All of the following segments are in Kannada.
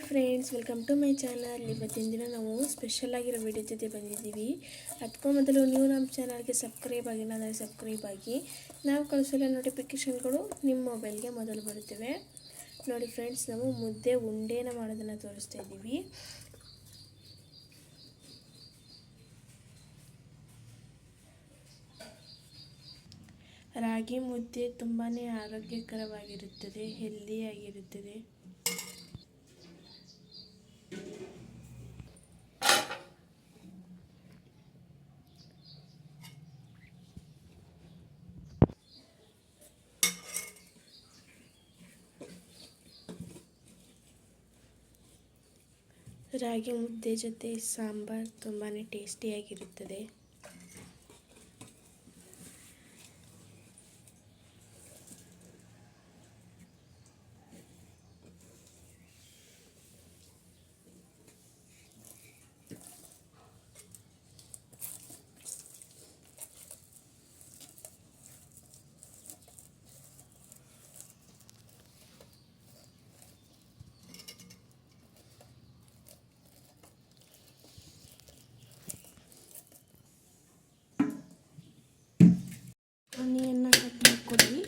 Friends, welcome to my channel. ಇವತ್ತಿನ ದಿನ ನಾವು ಸ್ಪೆಷಲ್ ಆಗಿರೋ ವಿಡಿಯೋ ಜೊತೆ ಬಂದಿದ್ದೀವಿ. ಅದಕ್ಕೂ ಮೊದಲು ನೀವು ನಮ್ಮ ಚಾನಲ್ಗೆ ಸಬ್ಸ್ಕ್ರೈಬ್ ಆಗಿಲ್ಲ ಅಂದರೆ ಸಬ್ಸ್ಕ್ರೈಬ್ ಆಗಿ. ನಾವು ಕಳಿಸೋ ನೋಟಿಫಿಕೇಷನ್ಗಳು ನಿಮ್ಮ ಮೊಬೈಲ್ಗೆ ಮೊದಲು ಬರುತ್ತವೆ. ನೋಡಿ ಫ್ರೆಂಡ್ಸ್, ನಾವು ಮುದ್ದೆ ಉಂಡೆನ ಮಾಡೋದನ್ನು ತೋರಿಸ್ತಾ ಇದ್ದೀವಿ. ರಾಗಿ ಮುದ್ದೆ ತುಂಬಾ ಆರೋಗ್ಯಕರವಾಗಿರುತ್ತದೆ, ಹೆಲ್ದಿಯಾಗಿರುತ್ತದೆ. ರಾಗಿ ಮುದ್ದೆ ಜೊತೆ ಸಾಂಬಾರ್ ತುಂಬಾ ಟೇಸ್ಟಿಯಾಗಿರುತ್ತದೆ. ಆನಿಯನ್ನ ಕಟ್ ಮಾಡ್ಕೊಳ್ಳಿ.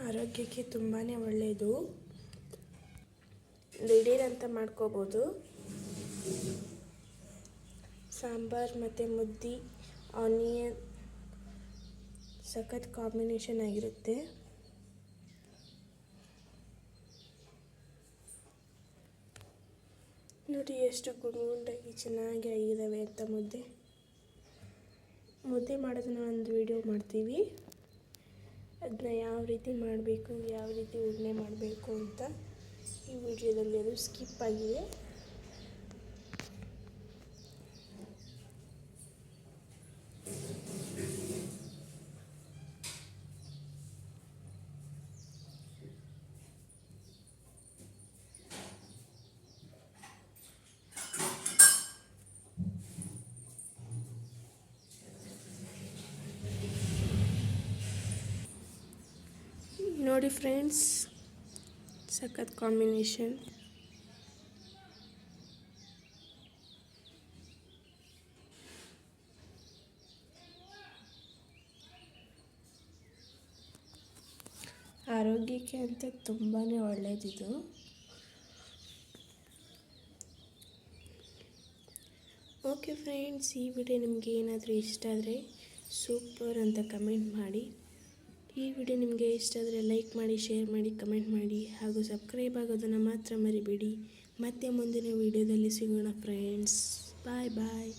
ಆರೋಗ್ಯಕ್ಕೆ ತುಂಬಾ ಒಳ್ಳೆಯದು. ದಿಢೀರಂತ ಮಾಡ್ಕೋಬೋದು. ಸಾಂಬಾರ್ ಮತ್ತು ಮುದ್ದೆ ಆನಿಯನ್ ಸಖತ್ ಕಾಂಬಿನೇಷನ್ ಆಗಿರುತ್ತೆ. ನೋಡಿ ಎಷ್ಟು ಗುಂಡಾಗಿ ಚೆನ್ನಾಗಿ ಆಗಿದ್ದಾವೆ ಅಂತ. ಮುದ್ದೆ ಮಾಡೋದನ್ನ ಒಂದು ವಿಡಿಯೋ ಮಾಡ್ತೀವಿ. ಅದನ್ನ ಯಾವ ರೀತಿ ಮಾಡಬೇಕು, ಯಾವ ರೀತಿ ಉಂಡೆ ಮಾಡಬೇಕು ಅಂತ ಈ ವಿಡಿಯೋದಲ್ಲಿ ಅದು ಸ್ಕಿಪ್ ಆಗಿದೆ. ನೋಡಿ ಫ್ರೆಂಡ್ಸ್, ಸಖತ್ ಕಾಂಬಿನೇಷನ್. ಆರೋಗ್ಯಕ್ಕೆ ಅಂತ ತುಂಬಾ ಒಳ್ಳೆಯದಿದು. ಓಕೆ ಫ್ರೆಂಡ್ಸ್, ಈ ವಿಡಿಯೋ ನಿಮಗೆ ಏನಾದರೂ ಇಷ್ಟ ಆದರೆ ಸೂಪರ್ ಅಂತ ಕಮೆಂಟ್ ಮಾಡಿ. ಈ ವಿಡಿಯೋ ನಿಮಗೆ ಇಷ್ಟ ಆದರೆ ಲೈಕ್ ಮಾಡಿ, ಶೇರ್ ಮಾಡಿ, ಕಮೆಂಟ್ ಮಾಡಿ ಹಾಗೂ ಸಬ್ಸ್ಕ್ರೈಬ್ ಆಗೋದನ್ನು ಮಾತ್ರ ಮರಿಬೇಡಿ. ಮತ್ತೆ ಮುಂದಿನ ವಿಡಿಯೋದಲ್ಲಿ ಸಿಗೋಣ ಫ್ರೆಂಡ್ಸ್. ಬಾಯ್ ಬಾಯ್.